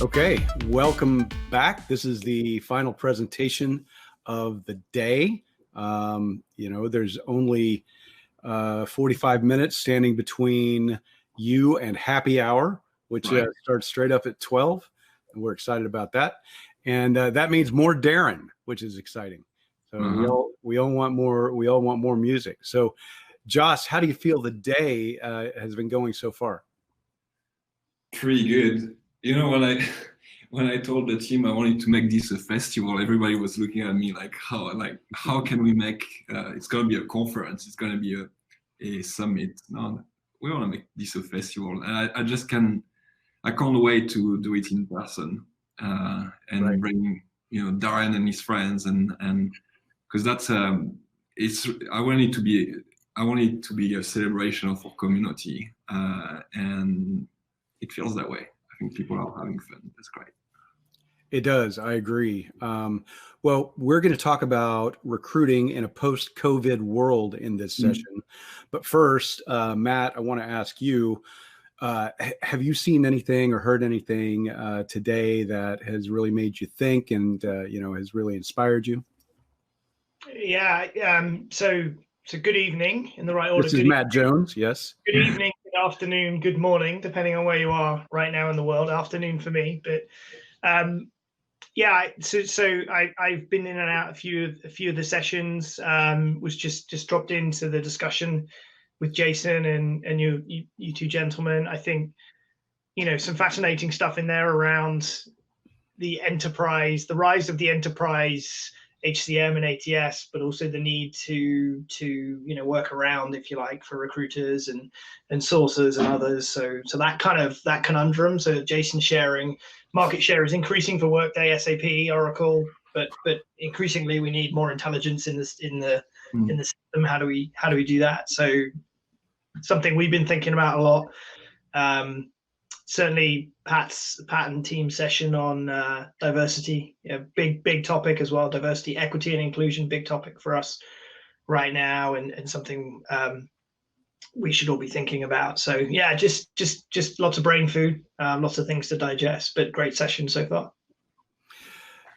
Okay, welcome back. This is the final presentation of the day. There's only 45 minutes standing between you and happy hour, which Right. starts straight up at 12. And we're excited about that. And that means more Darren, which is exciting. So we all want more. We all want more music. So, Joss, how do you feel the day has been going so far? Pretty good. You know, when I told the team I wanted to make this a festival, everybody was looking at me like, how can we make? It's gonna be a conference. It's gonna be a summit. No, we want to make this a festival, and I can't wait to do it in person and Right. bring Darren and his friends and because that's I want it to be a celebration of our community and it feels that way. I think people are having fun. That's great. It does. I agree. Well, we're going to talk about recruiting in a post-COVID world in this session. But first, Matt, I want to ask you, have you seen anything or heard anything today that has really made you think and, has really inspired you? Yeah. So good evening in the right order. This is Matt Jones. Yes. Good evening, good afternoon, good morning, depending on where you are right now in the world. Afternoon for me, but So I've been in and out a few of the sessions. Was just dropped into the discussion with Jason and you two gentlemen. I think some fascinating stuff in there around the enterprise, the rise of the enterprise HCM and ATS, but also the need to work around, if you like, for recruiters and sourcers and others. So that conundrum. So Jason sharing market share is increasing for Workday, SAP, Oracle, but increasingly we need more intelligence in the system. How do we do that? So something we've been thinking about a lot. Certainly Pat and team session on diversity, big topic as well. Diversity, equity, and inclusion, big topic for us right now, and something we should all be thinking about. So yeah, just lots of brain food, lots of things to digest, but great session so far.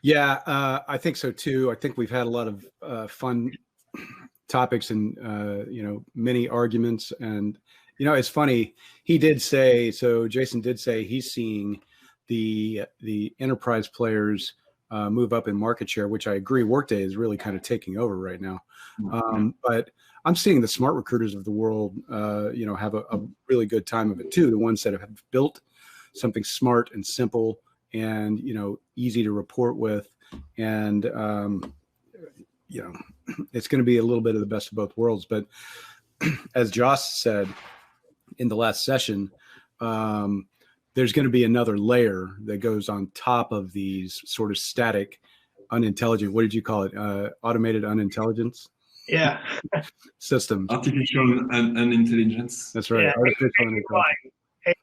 Yeah, I think so too. I think we've had a lot of fun topics and many arguments. And it's funny. Jason did say he's seeing the enterprise players move up in market share, which I agree. Workday is really kind of taking over right now. But I'm seeing the smart recruiters of the world, have a really good time of it too. The ones that have built something smart and simple and, easy to report with. And, it's going to be a little bit of the best of both worlds. But as Joss said in the last session, there's going to be another layer that goes on top of these sort of static, unintelligent, what did you call it? Automated unintelligence? Yeah. Systems. Artificial unintelligence. That's right. Yeah. Artificial unintelligence.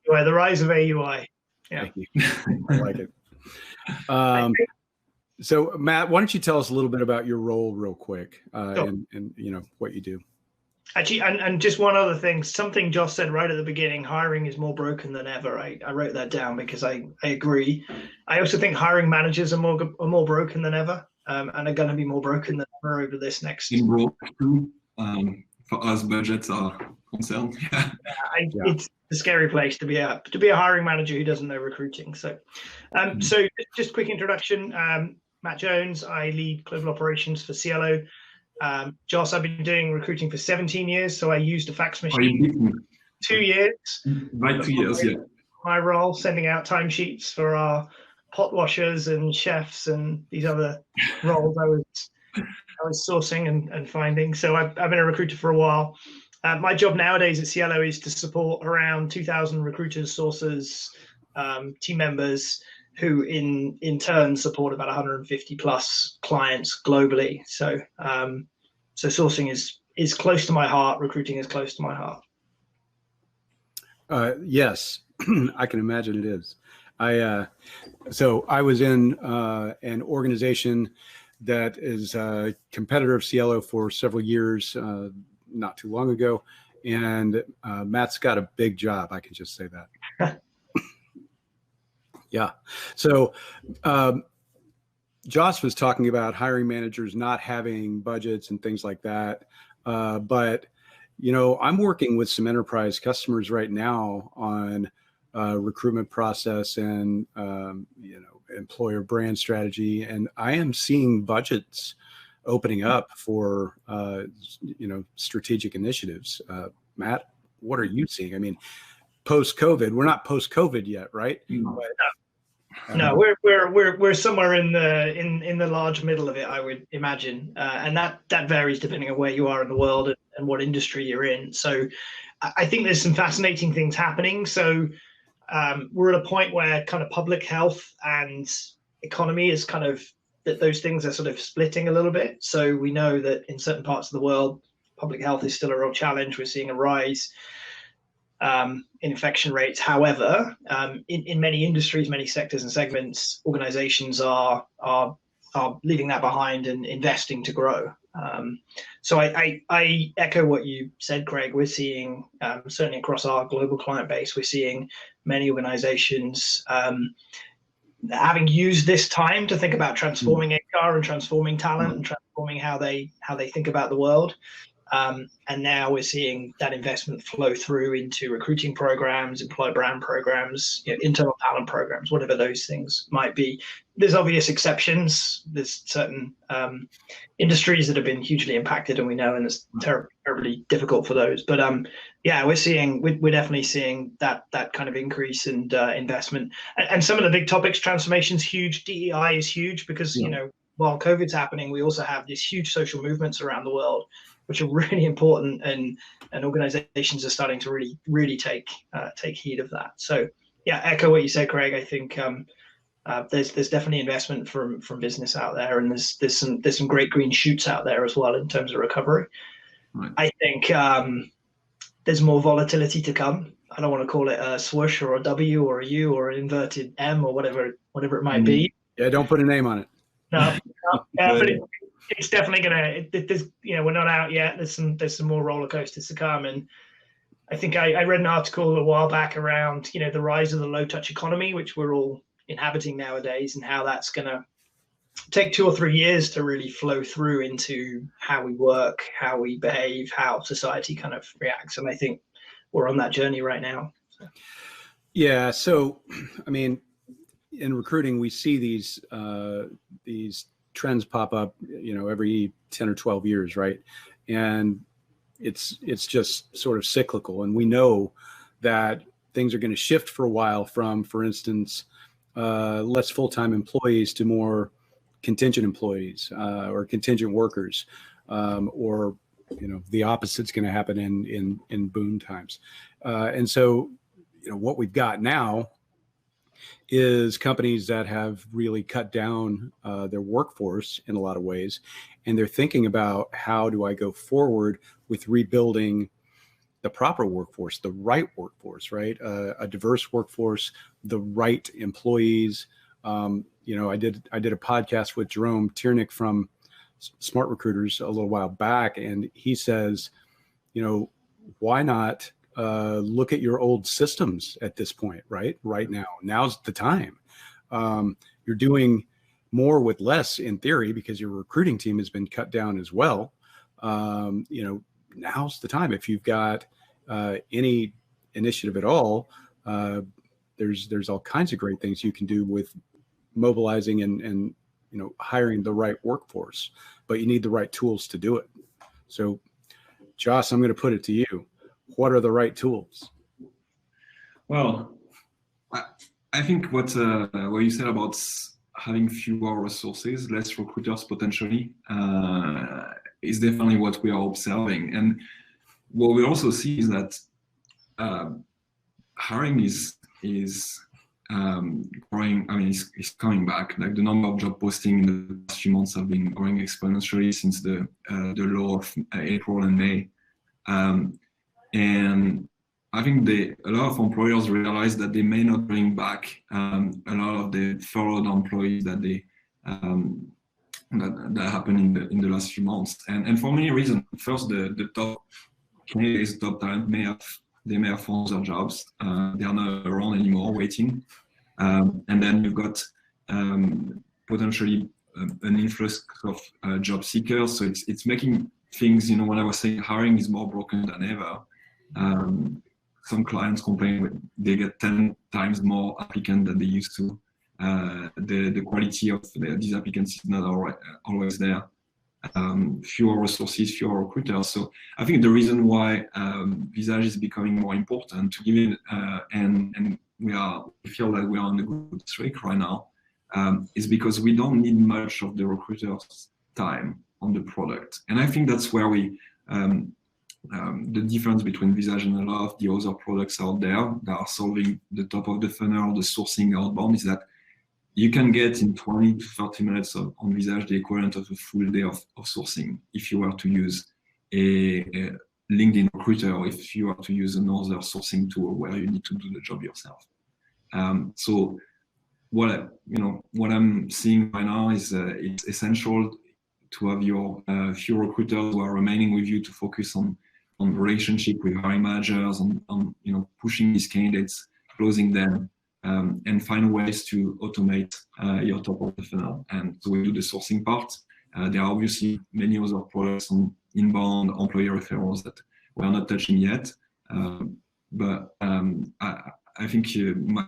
AUI, the rise of AUI. Yeah. Thank you. I like it. So Matt, why don't you tell us a little bit about your role real quick and what you do? Actually, and just one other thing, something Joss said right at the beginning, hiring is more broken than ever. I wrote that down because I agree. I also think hiring managers are more broken than ever and are going to be more broken than ever over this next. In broke too, for us, budgets are concerned. It's a scary place to be a hiring manager who doesn't know recruiting. So, so just quick introduction. Matt Jones, I lead global operations for Cielo. Joss, I've been doing recruiting for 17 years, so I used a fax machine 2 years. Right, 2 years, yeah. My role, sending out timesheets for our pot washers and chefs and these other roles I was sourcing and finding. So I've been a recruiter for a while. My job nowadays at Cielo is to support around 2,000 recruiters, sourcers, team members, who in turn support about 150 plus clients globally. So sourcing is close to my heart. Recruiting is close to my heart. Yes, I can imagine it is. I was in an organization that is a competitor of Cielo for several years, not too long ago. And Matt's got a big job. I can just say that. Yeah. So Joss was talking about hiring managers not having budgets and things like that. But, I'm working with some enterprise customers right now on recruitment process and, employer brand strategy. And I am seeing budgets opening up for, strategic initiatives. Matt, what are you seeing? I mean, post-COVID, we're not post-COVID yet, right? But, no, we're somewhere in the large middle of it, I would imagine, and that varies depending on where you are in the world and what industry you're in. So, I think there's some fascinating things happening. So, we're at a point where kind of public health and economy is kind of those things are sort of splitting a little bit. So we know that in certain parts of the world, public health is still a real challenge. We're seeing a rise in infection rates. However, in many industries, many sectors and segments, organizations are leaving that behind and investing to grow. So I echo what you said, Craig. We're seeing, certainly across our global client base, we're seeing many organizations having used this time to think about transforming HR and transforming talent and transforming how they think about the world. And now we're seeing that investment flow through into recruiting programs, employer brand programs, internal talent programs, whatever those things might be. There's obvious exceptions. There's certain industries that have been hugely impacted, and we know, and it's terribly difficult for those. But yeah, we're definitely seeing that kind of increase and investment. And some of the big topics, transformation's huge. DEI is huge because while COVID's happening, we also have these huge social movements around the world, which are really important, and organizations are starting to really take heed of that. So yeah, echo what you said, Craig. I think there's definitely investment from business out there, and there's some great green shoots out there as well in terms of recovery. Right. I think there's more volatility to come. I don't want to call it a swoosh or a W or a U or an inverted M or whatever it might be. Yeah, don't put a name on it. No, but it's definitely gonna. We're not out yet. There's some more roller coasters to come, and I think I read an article a while back around the rise of the low touch economy, which we're all inhabiting nowadays, and how that's gonna take 2 or 3 years to really flow through into how we work, how we behave, how society kind of reacts. And I think we're on that journey right now. So. Yeah. So, I mean, in recruiting, we see these trends pop up, every 10 or 12 years, right? And it's just sort of cyclical. And we know that things are going to shift for a while from, for instance, less full-time employees to more contingent employees or contingent workers, or the opposite's going to happen in boom times. And so, what we've got now is companies that have really cut down their workforce in a lot of ways, and they're thinking about how do I go forward with rebuilding the proper workforce, the right workforce, right? A diverse workforce, the right employees. I did a podcast with Jerome Tiernick from Smart Recruiters a little while back, and he says, why not look at your old systems at this point, right? Right now, now's the time. You're doing more with less in theory because your recruiting team has been cut down as well. Now's the time. If you've got any initiative at all, there's all kinds of great things you can do with mobilizing and hiring the right workforce, but you need the right tools to do it. So, Joss, I'm going to put it to you. What are the right tools? Well, I think what you said about having fewer resources, less recruiters potentially, is definitely what we are observing. And what we also see is that hiring is growing. I mean, it's coming back. Like the number of job postings in the past few months have been growing exponentially since the low of April and May. And I think a lot of employers realize that they may not bring back a lot of the furloughed employees that that happened in the last few months, and for many reasons. First, the top candidates, top talent may have found their jobs. They are not around anymore waiting. And then you've got potentially an influx of job seekers. So it's making things, when I was saying hiring is more broken than ever, some clients complain they get 10 times more applicants than they used to. The quality of these applicants is not always there. Fewer resources, fewer recruiters. So I think the reason why Visage is becoming more important to give it, and we feel that we are on a good streak right now, is because we don't need much of the recruiter's time on the product. And I think that's where the difference between Visage and a lot of the other products out there that are solving the top of the funnel, the sourcing outbound, is that you can get in 20 to 30 minutes on Visage the equivalent of a full day of sourcing if you were to use a LinkedIn recruiter, or if you were to use another sourcing tool where you need to do the job yourself. So what I'm seeing right now is it's essential to have your few recruiters who are remaining with you to focus on relationship with hiring managers, on pushing these candidates, closing them, and find ways to automate your top of the funnel. And so we do the sourcing part. There are obviously many other products on inbound employee referrals that we are not touching yet. But I think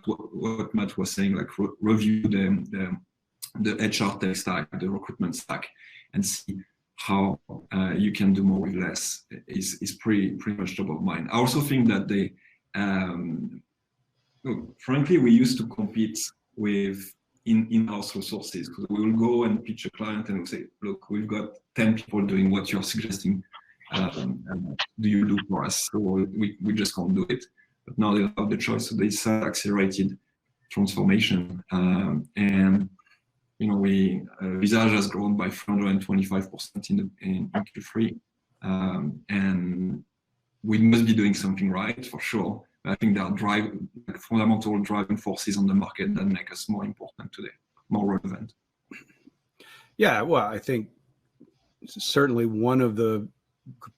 what Matt was saying, like review the HR tech stack, the recruitment stack, and see how you can do more with less is pretty much top of mind. I also think that frankly, we used to compete with in-house resources, because we will go and pitch a client and we'll say, look, we've got 10 people doing what you're suggesting. Do you do for us? So we just can't do it. But now they have the choice, so they start accelerated transformation. And Visage has grown by 325% in Q3, and we must be doing something right for sure. I think there are fundamental driving forces on the market that make us more important today, more relevant. Yeah, well, I think certainly one of the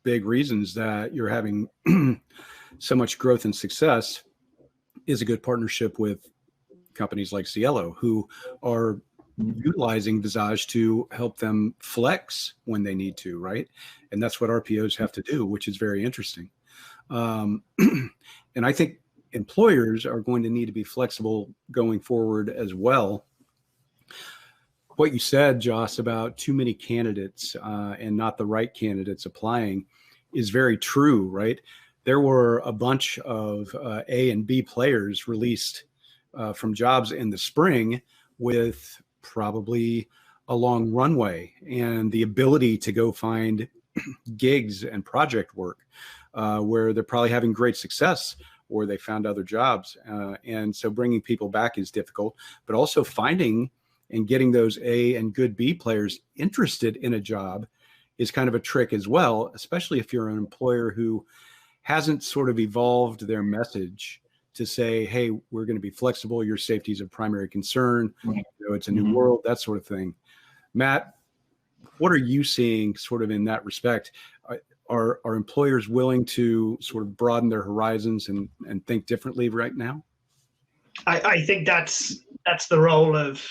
big reasons that you're having so much growth and success is a good partnership with companies like Cielo, who are utilizing Visage to help them flex when they need to, right? And that's what RPOs have to do, which is very interesting. And I think employers are going to need to be flexible going forward as well. What you said, Joss, about too many candidates and not the right candidates applying is very true, right? There were a bunch of A and B players released from jobs in the spring with probably a long runway and the ability to go find gigs and project work where they're probably having great success, or they found other jobs. And so bringing people back is difficult, but also finding and getting those A and good B players interested in a job is kind of a trick as well, especially if you're an employer who hasn't sort of evolved their message to say, hey, we're going to be flexible. Your safety is a primary concern. It's a new world, that sort of thing. Matt, what are you seeing sort of in that respect? Are employers willing to sort of broaden their horizons and think differently right now? I think that's the role of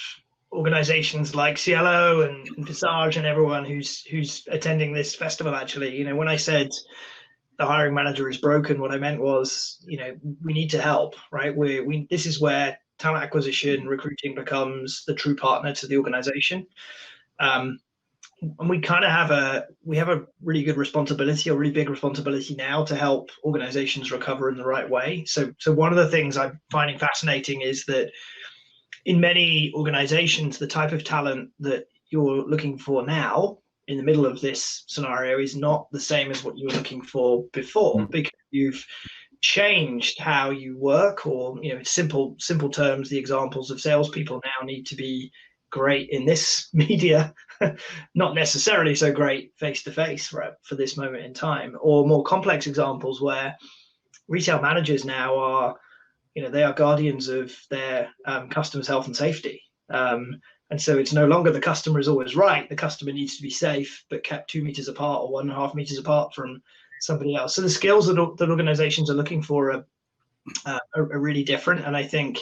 organizations like Cielo and Visage and everyone who's attending this festival. Actually, when I said the hiring manager is broken, what I meant was, we need to help, right? This is where talent acquisition, recruiting becomes the true partner to the organization. And we kind of have a really good responsibility, a really big responsibility now to help organizations recover in the right way. So one of the things I'm finding fascinating is that in many organizations, the type of talent that you're looking for now in the middle of this scenario is not the same as what you were looking for before, because you've changed how you work, or simple terms, the examples of salespeople now need to be great in this media, not necessarily so great face-to-face for this moment in time, or more complex examples where retail managers now are, they are guardians of their customers' health and safety. And so it's no longer the customer is always right. The customer needs to be safe, but kept 2 meters apart or 1.5 meters apart from somebody else. So the skills that organizations are looking for are really different. And I think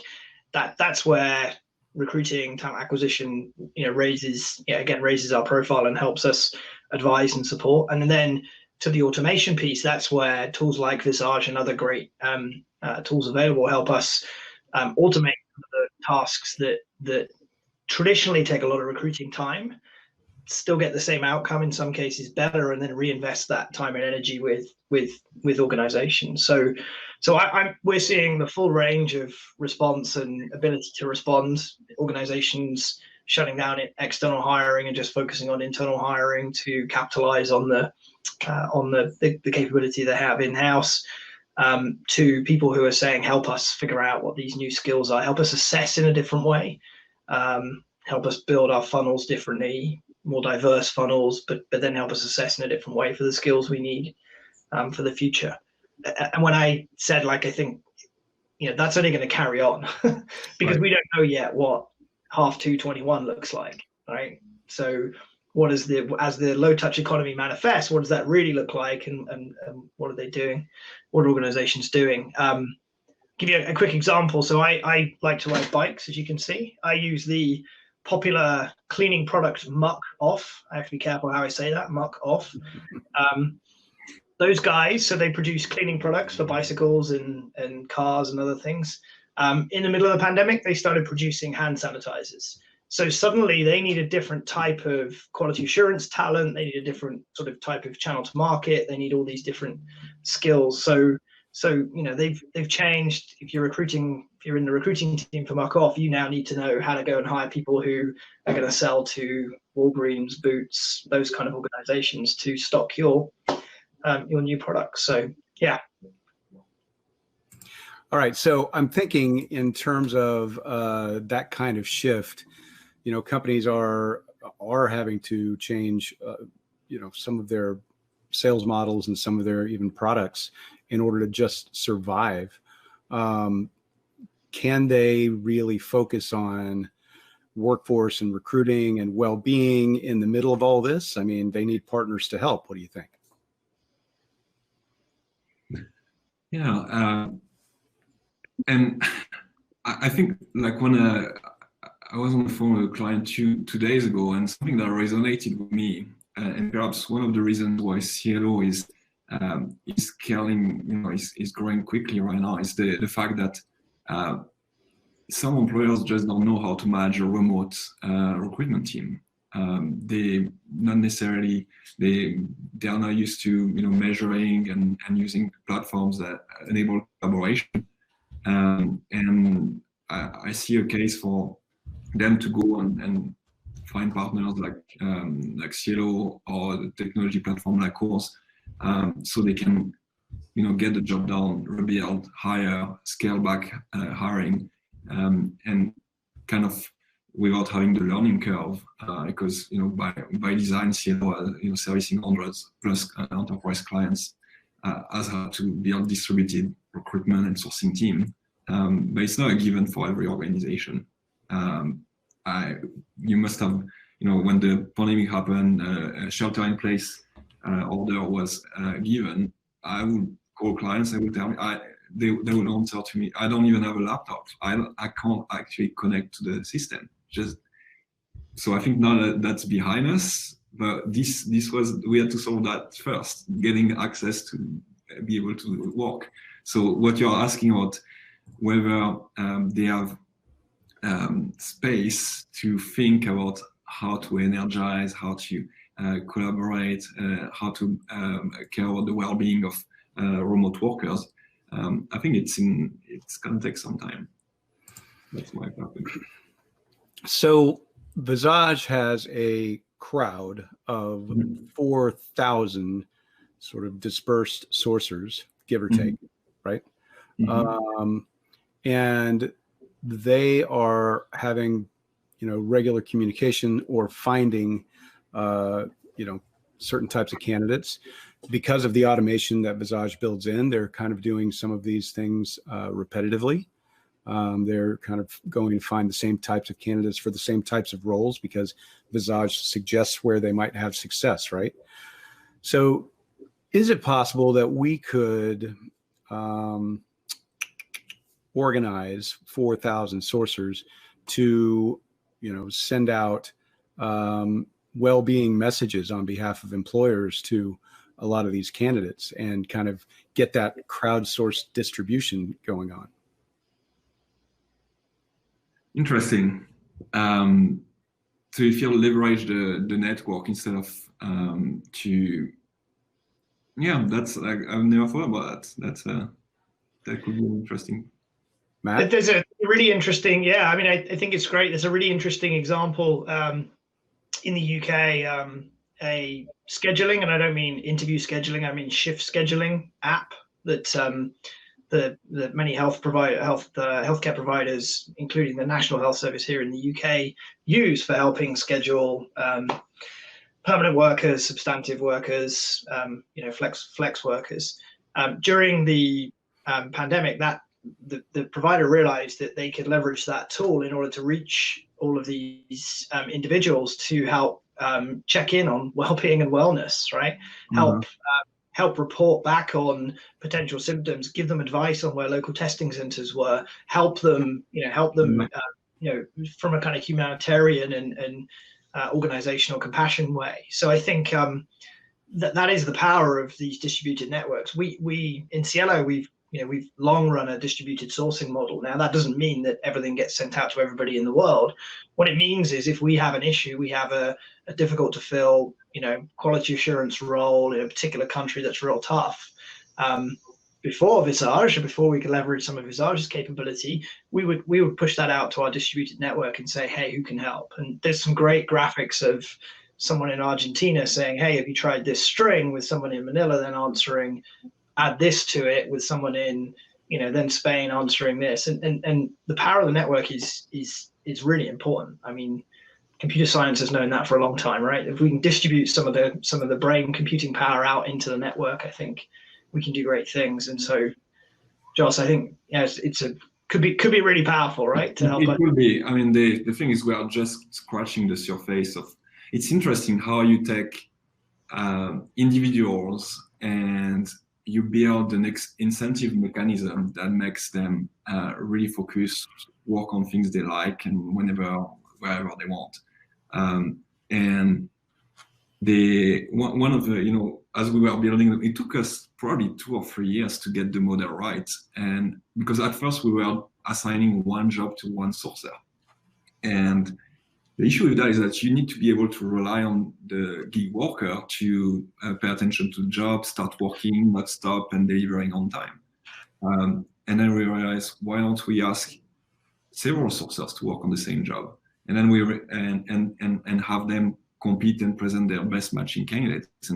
that's where recruiting, talent acquisition, raises our profile and helps us advise and support. And then to the automation piece, that's where tools like Visage and other great tools available help us automate the tasks that traditionally take a lot of recruiting time, still get the same outcome, in some cases better, and then reinvest that time and energy with organizations. So we're seeing the full range of response and ability to respond. Organizations shutting down external hiring and just focusing on internal hiring to capitalize on the capability they have in-house, to people who are saying, help us figure out what these new skills are, help us assess in a different way, help us build our funnels differently, more diverse funnels, but then help us assess in a different way for the skills we need for the future. And when I said, like, I think, that's only going to carry on because we don't know yet what half 221 looks like, right? So what is as the low touch economy manifests, what does that really look like, and what are they doing? What are organizations doing? Give you a quick example. So I like to ride bikes, as you can see. I use the popular cleaning product Muck Off. I have to be careful how I say that, Muck Off. Those guys, so they produce cleaning products for bicycles and cars and other things. In the middle of the pandemic, they started producing hand sanitizers. So suddenly they need a different type of quality assurance talent. They need a different sort of type of channel to market. They need all these different skills. So they've changed. If you're in the recruiting team for Muck Off, you now need to know how to go and hire people who are going to sell to Walgreens, Boots, those kind of organizations to stock your new products. So yeah. All right. So I'm thinking in terms of that kind of shift, companies are having to change, some of their sales models and some of their even products in order to just survive. Can they really focus on workforce and recruiting and well-being in the middle of all this? I mean, they need partners to help. What do you think? Yeah. And I think, like, when I was on the phone with a client 2 days ago, and something that resonated with me, and perhaps one of the reasons why Cielo is scaling, is growing quickly right now, is the fact that some employers just don't know how to manage a remote recruitment team. They not necessarily, they are not used to measuring and using platforms that enable collaboration. And I see a case for them to go and find partners like Cielo or the technology platform like ours, so they can get the job done, rebuild, hire, scale back hiring, and kind of without having the learning curve, because by design, Cielo, servicing hundreds plus enterprise clients, has had to build distributed recruitment and sourcing team, but it's not a given for every organization. You must have, when the pandemic happened, a shelter-in-place order was given. I would call clients. They would tell me, they would answer to me, I don't even have a laptop. I can't actually connect to the system. So I think now that's behind us. But this was, we had to solve that first, getting access to be able to work. So what you're asking about, whether they have space to think about how to energize, how to collaborate, how to care about the well-being of remote workers, I think it's going to take some time. That's my opinion. So Visage has a crowd of 4,000 sort of dispersed sourcers, give or take, right? And they are having, regular communication or finding, certain types of candidates. Because of the automation that Visage builds in, they're kind of doing some of these things repetitively. They're kind of going to find the same types of candidates for the same types of roles because Visage suggests where they might have success, right? So is it possible that we could organize 4,000 sourcers to, send out well-being messages on behalf of employers to a lot of these candidates and kind of get that crowdsourced distribution going on. Interesting. So if you leverage the network instead of that's like, I've never thought about that. That could be interesting. Matt? There's a really interesting, I think it's great. There's a really interesting example in the UK, a scheduling, and I don't mean interview scheduling, I mean shift scheduling app that the many healthcare providers, including the National Health Service here in the UK, use for helping schedule permanent workers, substantive workers, flex workers. During the pandemic, that the provider realized that they could leverage that tool in order to reach all of these individuals to help check in on well-being and wellness, right? Help report back on potential symptoms, give them advice on where local testing centers were, help them from a kind of humanitarian and organizational compassion way. So I think that is the power of these distributed networks. We in Cielo, we've long run a distributed sourcing model. Now, that doesn't mean that everything gets sent out to everybody in the world. What it means is if we have an issue, we have a difficult to fill, quality assurance role in a particular country that's real tough. Before Visage, or before we could leverage some of Visage's capability, we would push that out to our distributed network and say, hey, who can help? And there's some great graphics of someone in Argentina saying, hey, have you tried this string, with someone in Manila then answering, add this to it, with someone in, then Spain answering this. And the power of the network is really important. I mean, computer science has known that for a long time, right? If we can distribute some of the brain computing power out into the network, I think we can do great things. And so, Joss, I think could be really powerful, right? To help. It could be. I mean, the thing is, we are just scratching the surface of. It's interesting how you take individuals and you build the next incentive mechanism that makes them really focus, work on things they like, and wherever they want. And one of the, as we were building, it took us probably 2 or 3 years to get the model right. And because at first we were assigning one job to one sourcer. And the issue with that is that you need to be able to rely on the gig worker to pay attention to the job, start working, not stop, and delivering on time. And then we realized, why don't we ask several sourcers to work on the same job? And then and have them compete and present their best matching candidates.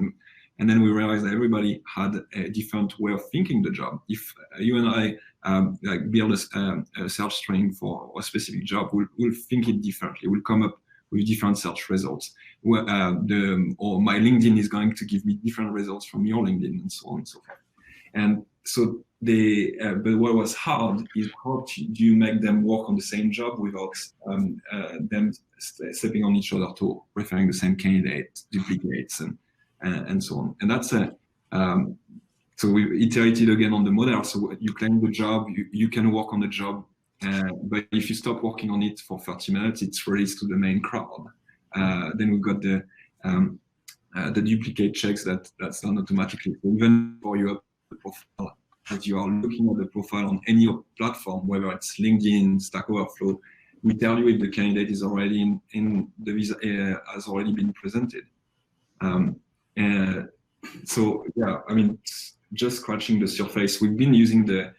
And then we realized that everybody had a different way of thinking the job. If you and I build a search string for a specific job, we'll think it differently. We'll come up with different search results. Or my LinkedIn is going to give me different results from your LinkedIn, and so on and so forth. And so but what was hard is how do you make them work on the same job without them stepping on each other's toe, referring the same candidate, duplicates, and so on. And that's so we iterated again on the model. So you claim the job, you can work on the job, but if you stop working on it for 30 minutes, it's released to the main crowd. Then we've got the duplicate checks that's done automatically. So even for your profile, as you are looking at the profile on any platform, whether it's LinkedIn, Stack Overflow, we tell you if the candidate is already in the visa, has already been presented. So yeah, I mean, just scratching the surface. We've been using the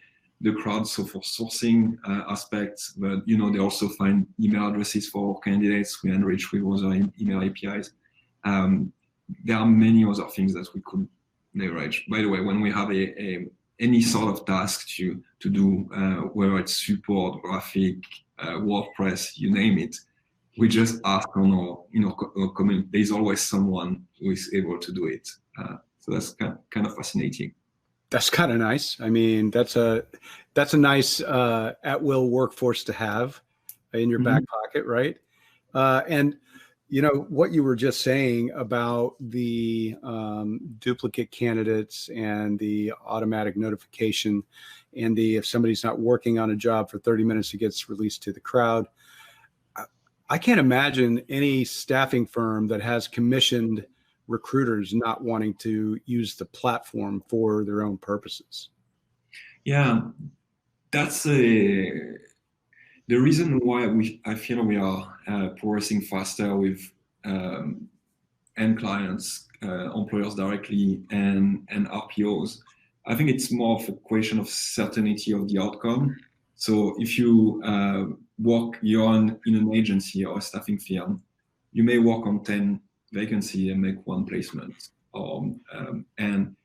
crowd for sourcing aspects, but they also find email addresses for candidates. We enrich with other email APIs. There are many other things that we could leverage. By the way, when we have any sort of task to do, whether it's support, graphic, WordPress, you name it, we just ask on our comment. There's always someone who is able to do it. So that's kind of fascinating. That's kind of nice. I mean, that's a nice at-will workforce to have in your back pocket, right? And You know, what you were just saying about the duplicate candidates and the automatic notification and if somebody's not working on a job for 30 minutes, it gets released to the crowd. I can't imagine any staffing firm that has commissioned recruiters not wanting to use the platform for their own purposes. Yeah, that's the reason why I feel we are progressing faster with end clients, employers directly, and RPOs. I think it's more of a question of certainty of the outcome. So if you you're in an agency or a staffing firm, you may work on 10 vacancies and make one placement, and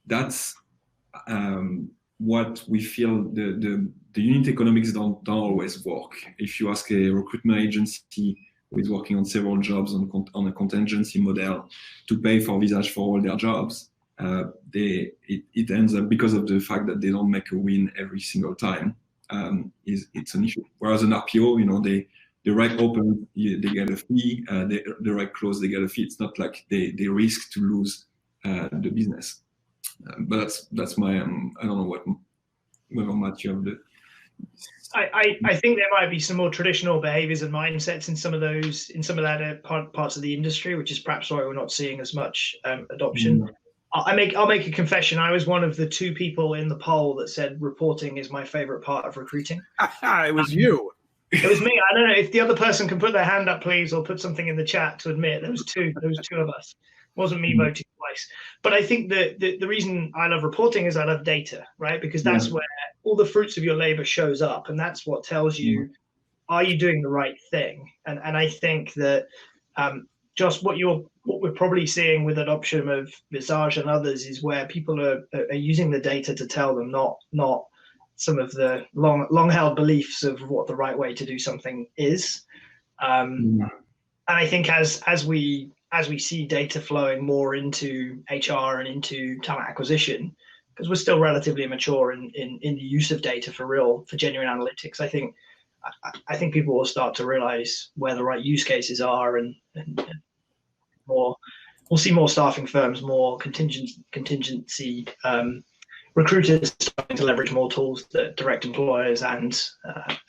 that's what we feel the unit economics don't always work. If you ask a recruitment agency who is working on several jobs on a contingency model to pay for Visage for all their jobs, it ends up, because of the fact that they don't make a win every single time, it's an issue. Whereas an RPO, you know, the rec open, they get a fee, the rec close, they get a fee. It's not like they risk to lose the business. But that's my I don't know whether Matt, you have the. I think there might be some more traditional behaviors and mindsets in some of that parts of the industry, which is perhaps why we're not seeing as much adoption. Mm-hmm. I'll make a confession. I was one of the 2 people in the poll that said reporting is my favorite part of recruiting. It was you. It was me. I don't know if the other person can put their hand up, please, or put something in the chat to admit there was 2 of us. It wasn't me voting twice. But I think the reason I love reporting is I love data, right? Because that's where all the fruits of your labor shows up, and that's what tells you, are you doing the right thing? And I think that just what we're probably seeing with adoption of Visage and others is where people are using the data to tell them, not some of the long held beliefs of what the right way to do something is. And I think as we see data flowing more into HR and into talent acquisition, because we're still relatively immature in the use of data for genuine analytics, I think people will start to realize where the right use cases are, and we'll see more staffing firms, more contingency recruiters starting to leverage more tools that direct employers and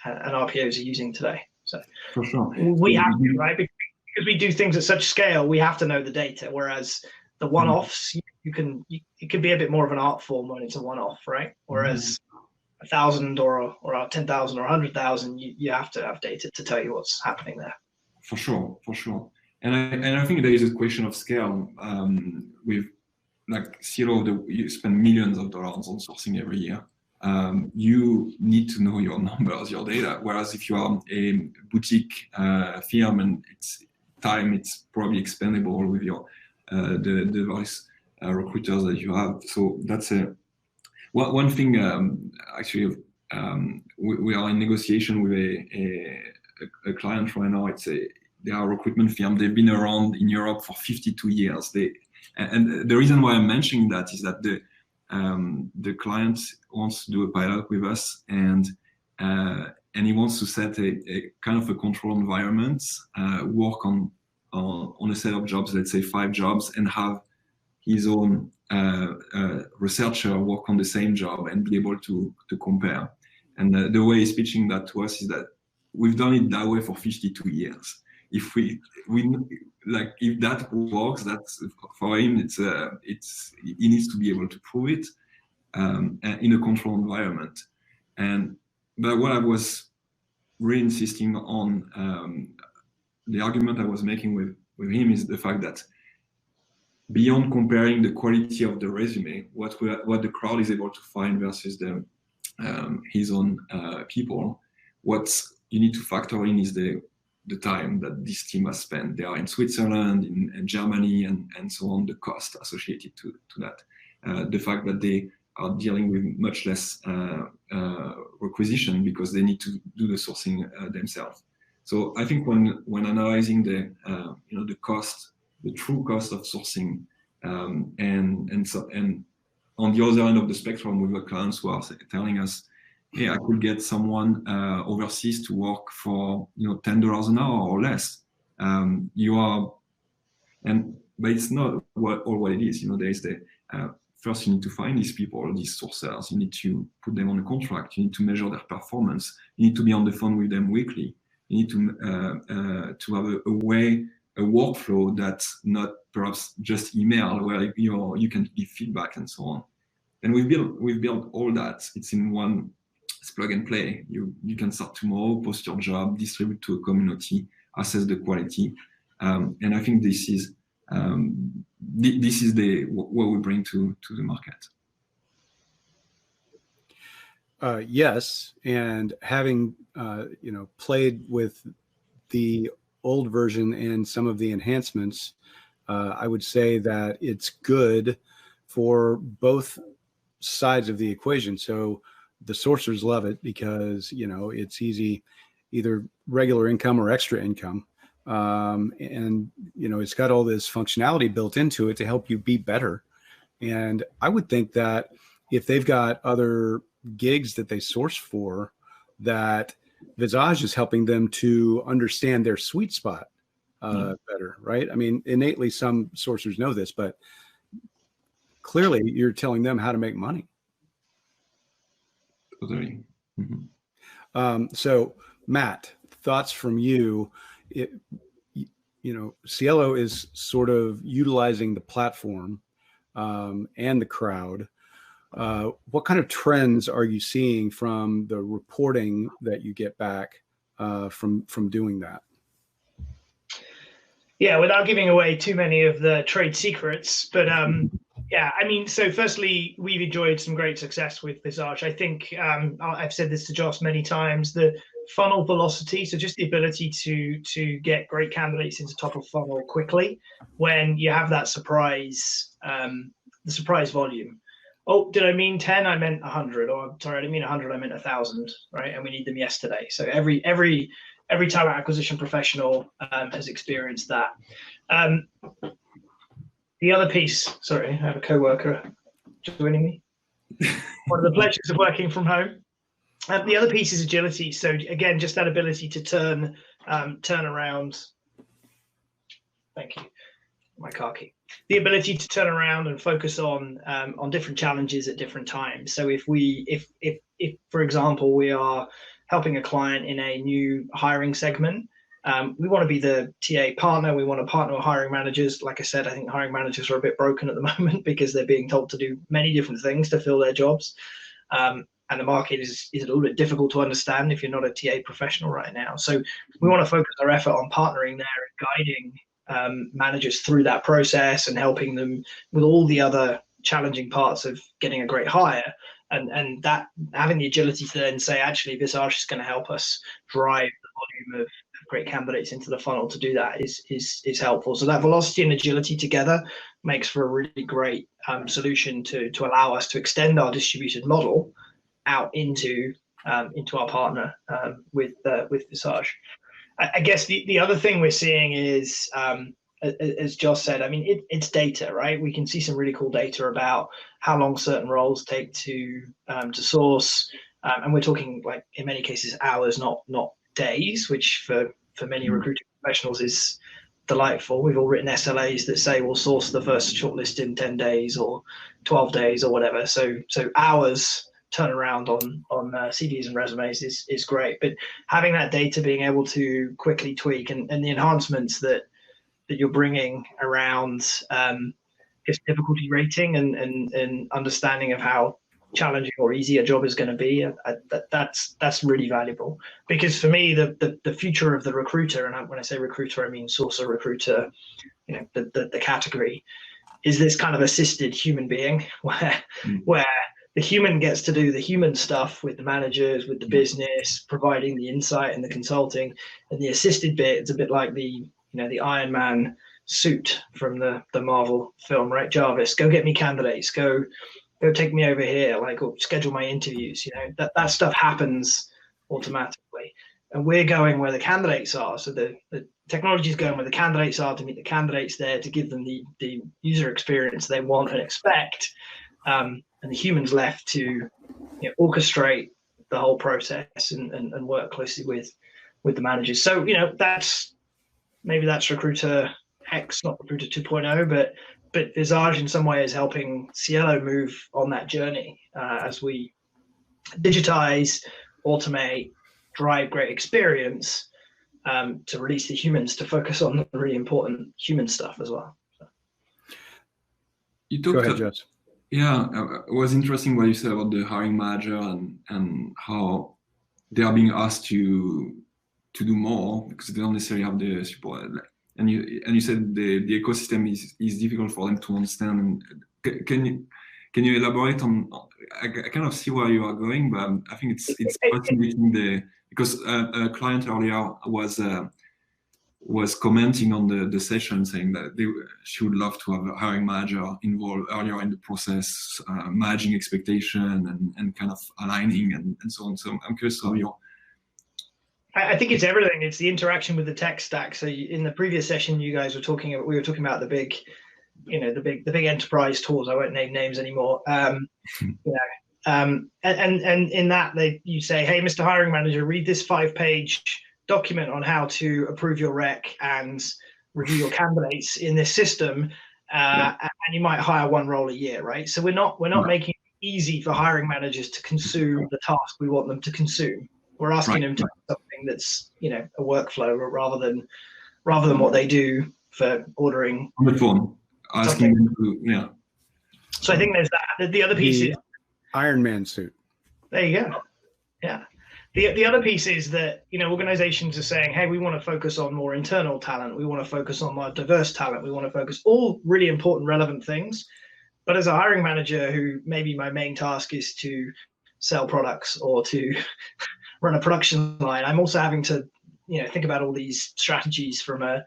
RPOs are using today. So for sure, we have to, right? Because we do things at such scale, we have to know the data. Whereas the one-offs, it can be a bit more of an art form when it's a one-off, right? Whereas 1,000 or 10,000 or 100,000, you have to have data to tell you what's happening there. For sure. And I think there is a question of scale. With like Cielo, you spend millions of dollars on sourcing every year. You need to know your numbers, your data. Whereas if you are a boutique firm and it's probably expendable with your the various recruiters that you have. So that's one thing. Actually, we are in negotiation with a client right now. They are a recruitment firm. They've been around in Europe for 52 years. And the reason why I'm mentioning that is that the client wants to do a pilot with us, and he wants to set a kind of a control environment, work on a set of jobs, let's say 5 jobs, and have his own researcher work on the same job and be able to compare. And the way he's pitching that to us is that we've done it that way for 52 years. If if that works, that's for him. He needs to be able to prove it in a controlled environment. But what I was really insisting on, the argument I was making with him is the fact that beyond comparing the quality of the resume, what the crowd is able to find versus his own people, what you need to factor in is the time that this team has spent. They are in Switzerland, in Germany, and so on, the cost associated to that. The fact that they are dealing with much less requisition because they need to do the sourcing themselves. So I think when analyzing the cost, the true cost of sourcing, and on the other end of the spectrum, with the clients who are telling us, hey, I could get someone overseas to work for $10 an hour or less. You are, but it's not all what it is. There is the first, you need to find these people, these sourcers. You need to put them on a contract. You need to measure their performance. You need to be on the phone with them weekly. You need to have a workflow that's not perhaps just email where you can give feedback and so on. And we've built all that. It's in one. It's plug and play. You can start tomorrow, post your job, distribute to a community, assess the quality, and I think this is what we bring to the market. Yes, and having played with the old version and some of the enhancements, I would say that it's good for both sides of the equation. So the sourcers love it because it's easy, either regular income or extra income, and it's got all this functionality built into it to help you be better. And I would think that if they've got other gigs that they source for, that Visage is helping them to understand their sweet spot better, right? I mean, innately some sourcers know this, but clearly you're telling them how to make money. Totally. Mm-hmm. So Matt, thoughts from you? Cielo is sort of utilizing the platform and the crowd. What kind of trends are you seeing from the reporting that you get back from doing that? Yeah, without giving away too many of the trade secrets, but yeah, I mean, so firstly, we've enjoyed some great success with Visage. I think I've said this to Joss many times, the funnel velocity, so just the ability to get great candidates into top of funnel quickly when you have that surprise, the surprise volume. Oh, did I mean 10? I meant 100. Or I'm sorry, I didn't mean 100. I meant 1,000. Right, and we need them yesterday. So every talent acquisition professional has experienced that. The other piece. Sorry, I have a coworker joining me. One of the pleasures of working from home. The other piece is agility. So again, just that ability to turn around. Thank you. My car key. The ability to turn around and focus on different challenges at different times. So if for example we are helping a client in a new hiring segment, we want to be the TA partner. We want to partner with hiring managers. Like I said, I think hiring managers are a bit broken at the moment because they're being told to do many different things to fill their jobs. And the market is a little bit difficult to understand if you're not a TA professional right now. So we want to focus our effort on partnering there and guiding managers through that process and helping them with all the other challenging parts of getting a great hire, and that having the agility to then say, actually, Visage is going to help us drive the volume of great candidates into the funnel. To do that is helpful. So that velocity and agility together makes for a really great solution to allow us to extend our distributed model out into our partner with Visage. I guess the other thing we're seeing is, as Joss said, I mean, it's data, right? We can see some really cool data about how long certain roles take to source, and we're talking, like, in many cases, hours, not days, which for many recruiting professionals is delightful. We've all written SLAs that say we'll source the first shortlist in 10 days or 12 days or whatever. So hours turnaround on CVs and resumes is great, but having that data, being able to quickly tweak, and the enhancements that you're bringing around just difficulty rating and understanding of how challenging or easy a job is going to be, that's really valuable. Because for me, the future of the recruiter, and when I say recruiter, I mean sourcer, recruiter, the category, is this kind of assisted human being where the human gets to do the human stuff with the managers, with the business, providing the insight and the consulting, and the assisted bit, it's a bit like the Iron Man suit from the Marvel film, right? Jarvis, go get me candidates, go take me over here, like, or schedule my interviews. That stuff happens automatically, and we're going where the candidates are. So the technology is going where the candidates are to meet the candidates there, to give them the user experience they want and expect. And the humans left to orchestrate the whole process and work closely with the managers. So that's maybe that's Recruiter X, not Recruiter 2.0, but Visage in some way is helping Cielo move on that journey as we digitize, automate, drive great experience to release the humans to focus on the really important human stuff as well. So. You talked Go ahead, Joss. Yeah, it was interesting what you said about the hiring manager and how they are being asked to do more because they don't necessarily have the support. And you said the ecosystem is difficult for them to understand. And can you elaborate on? I kind of see where you are going, but I think it's fascinating because a client earlier was commenting on the session saying that she would love to have a hiring manager involved earlier in the process, managing expectation and kind of aligning and so on. So I'm curious how you're. I think it's everything. It's the interaction with the tech stack. So in the previous session, we were talking about the big, the big enterprise tools. I won't name names anymore. And in that you say, hey, Mr. Hiring Manager, read this 5-page document on how to approve your rec and review your candidates in this system, and you might hire one role a year, right? So we're not making it easy for hiring managers to consume the task we want them to consume. We're asking them to do something that's a workflow rather than what they do for ordering on the phone, asking them to So I think there's that. The other piece is Iron Man suit. There you go. Yeah. The other piece is that, organizations are saying, hey, we want to focus on more internal talent. We want to focus on more diverse talent. We want to focus all really important, relevant things. But as a hiring manager who maybe my main task is to sell products or to run a production line, I'm also having to, think about all these strategies from an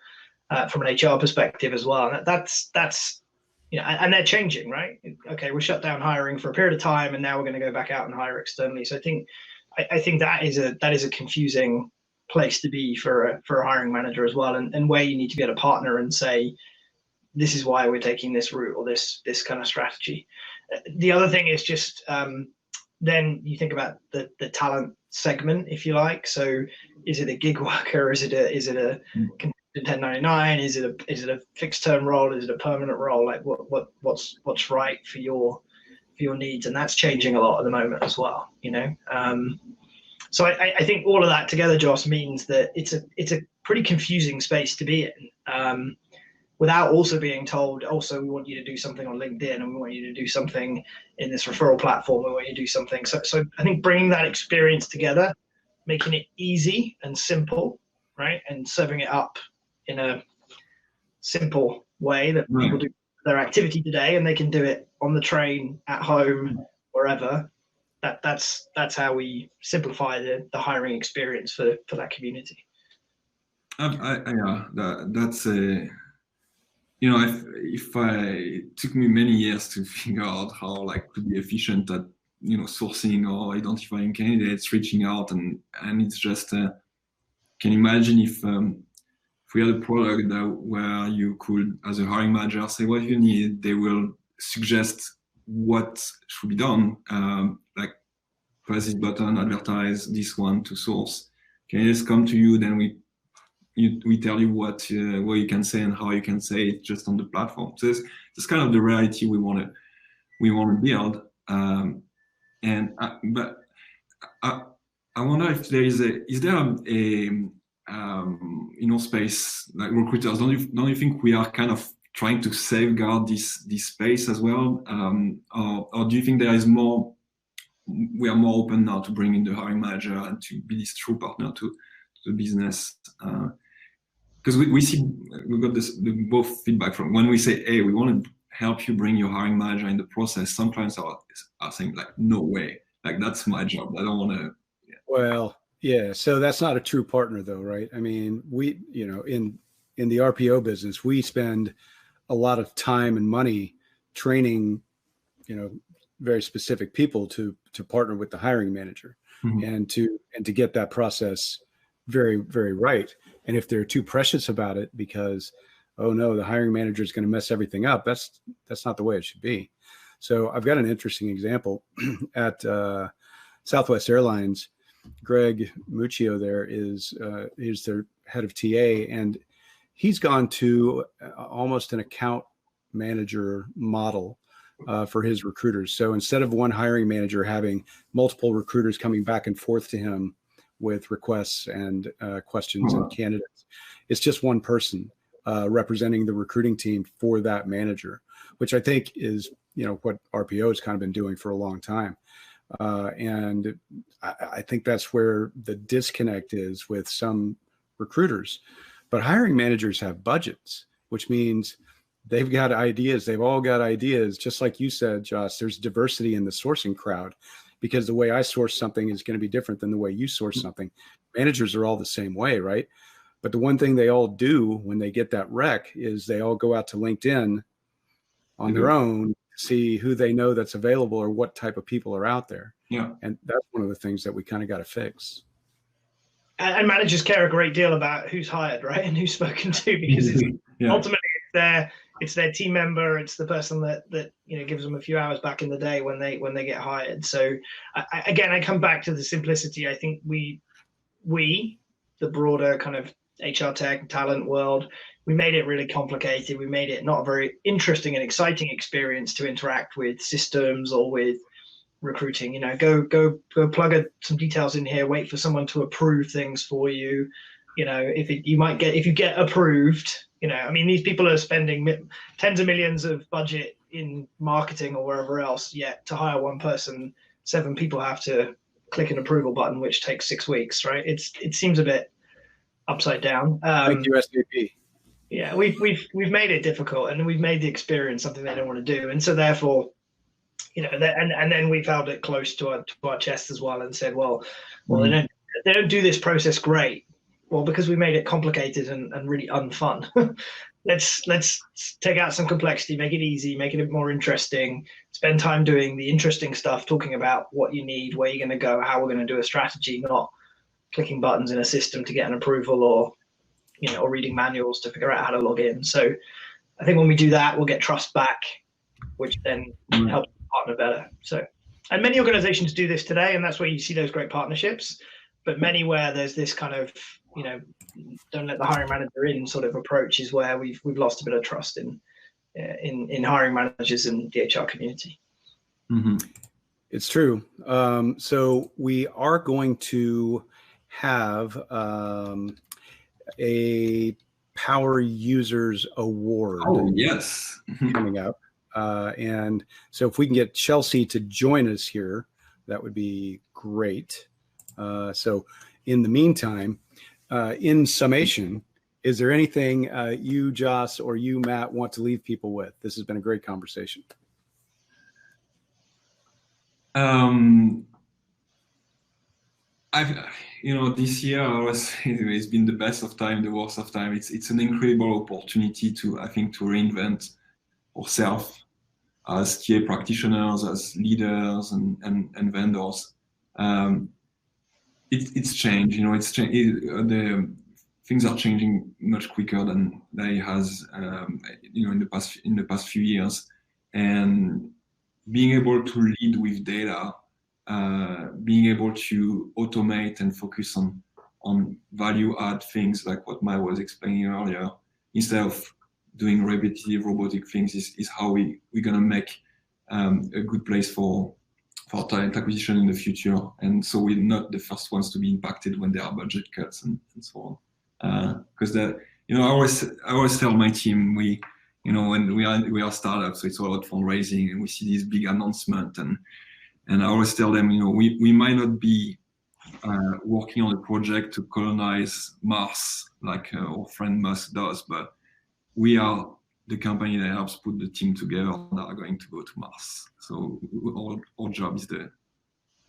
HR perspective as well. And that's and they're changing, right? Okay, we shut down hiring for a period of time, and now we're going to go back out and hire externally. So I think that is a confusing place to be for a hiring manager as well, and where you need to get a partner and say, this is why we're taking this route or this kind of strategy. The other thing is just then you think about the talent segment, if you like. So is it a gig worker? Is it a 1099? Is it a fixed term role? Is it a permanent role? Like what's right for your needs? And that's changing a lot at the moment as well. So I think all of that together, Joss, means that it's a pretty confusing space to be in. Without also being told, also, we want you to do something on LinkedIn and we want you to do something in this referral platform. We want you to do something. So I think bringing that experience together, making it easy and simple, right? And serving it up in a simple way that people do their activity today and they can do it on the train, at home, wherever. That's how we simplify the hiring experience for that community. That's a. It took me many years to figure out how to be efficient at sourcing or identifying candidates, reaching out, and it's just can imagine if we had a product where you could, as a hiring manager, say what you need. They will suggest what should be done, like press this button, advertise this one to source. Candidates come to you, then we tell you what you can say and how you can say it just on the platform. So it's kind of the reality we want to build. But I wonder if is there in our space, like recruiters, don't you think we are kind of trying to safeguard this space as well, or do you think there is more? We are more open now to bring in the hiring manager and to be this true partner to the business. Because we got both feedback from when we say, hey, we want to help you bring your hiring manager in the process. Some clients are saying no way, that's my job. I don't want to. Yeah. Well, yeah. So that's not a true partner though, right? I mean, we, in the RPO business, we spend a lot of time and money training, very specific people to partner with the hiring manager and to get that process very, very right. And if they're too precious about it because, oh no, the hiring manager is going to mess everything up, that's not the way it should be. So I've got an interesting example at Southwest Airlines. Greg Muccio there is their head of TA, and he's gone to almost an account manager model for his recruiters. So instead of one hiring manager having multiple recruiters coming back and forth to him with requests and questions and candidates, it's just one person representing the recruiting team for that manager, which I think is, what RPO has kind of been doing for a long time. And I think that's where the disconnect is with some recruiters. But hiring managers have budgets, which means they've got ideas. They've all got ideas. Just like you said, Joss, there's diversity in the sourcing crowd, because the way I source something is going to be different than the way you source something. Managers are all the same way, right? But the one thing they all do when they get that rec is they all go out to LinkedIn on their own, see who they know that's available or what type of people are out there. Yeah. And that's one of the things that we kind of got to fix. And managers care a great deal about who's hired, right? And who's spoken to, because it's, ultimately it's their team member. It's the person that gives them a few hours back in the day when they get hired. So I come back to the simplicity. I think we, the broader kind of HR tech talent world, we made it really complicated. We made it not a very interesting and exciting experience to interact with systems or with recruiting. Go plug some details in here, wait for someone to approve things for you. If you get approved, these people are spending tens of millions of budget in marketing or wherever else, yet to hire one person, 7 people have to click an approval button, which takes 6 weeks, right? It seems a bit upside down. Thank you, SAP. Yeah, we've made it difficult, and we've made the experience something they don't want to do, and so therefore, and then we've held it close to our chest as well, and said, well, they don't do this process great. Well, because we made it complicated and really unfun. let's take out some complexity, make it easy, make it more interesting. Spend time doing the interesting stuff, talking about what you need, where you're going to go, how we're going to do a strategy, not clicking buttons in a system to get an approval or reading manuals to figure out how to log in. So I think when we do that, we'll get trust back, which then helps the partner better. So, and many organizations do this today, and that's where you see those great partnerships. But many where there's this kind of, don't let the hiring manager in sort of approach is where we've lost a bit of trust in hiring managers and the HR community. Mm-hmm. It's true. So we are going to have a Power Users Award. Oh, yes. Coming up. And so if we can get Chelsea to join us here, that would be great. So in the meantime, in summation, is there anything you, Joss, or you, Matt, want to leave people with? This has been a great conversation. This year it's been the best of time, the worst of time. It's an incredible opportunity to reinvent ourselves as TA practitioners, as leaders and vendors. It's changed, it's changed. The things are changing much quicker than they has, in the past few years. And being able to lead with data, being able to automate and focus on value add things like what Maya was explaining earlier, instead of doing repetitive robotic things, is how we're gonna make a good place for talent acquisition in the future. And so we're not the first ones to be impacted when there are budget cuts and so on. Because I always tell my team, when we are startups, so it's all about fundraising, and we see this big announcement, and I always tell them, we might not be working on a project to colonize Mars like our friend Musk does, but we are the company that helps put the team together that are going to go to Mars. So our job is the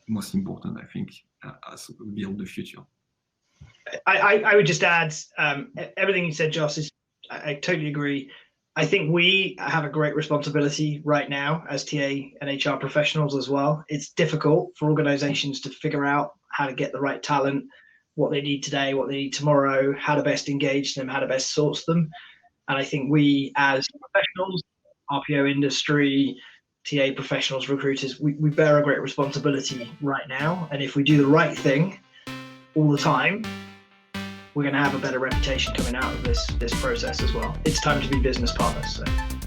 most important, I think, as we build the future. I would just add, everything you said, Joss, I totally agree. I think we have a great responsibility right now as TA and HR professionals as well. It's difficult for organizations to figure out how to get the right talent, what they need today, what they need tomorrow, how to best engage them, how to best source them. And I think we as professionals, RPO industry, TA professionals, recruiters, we bear a great responsibility right now. And if we do the right thing all the time, we're going to have a better reputation coming out of this process as well. It's time to be business partners. So.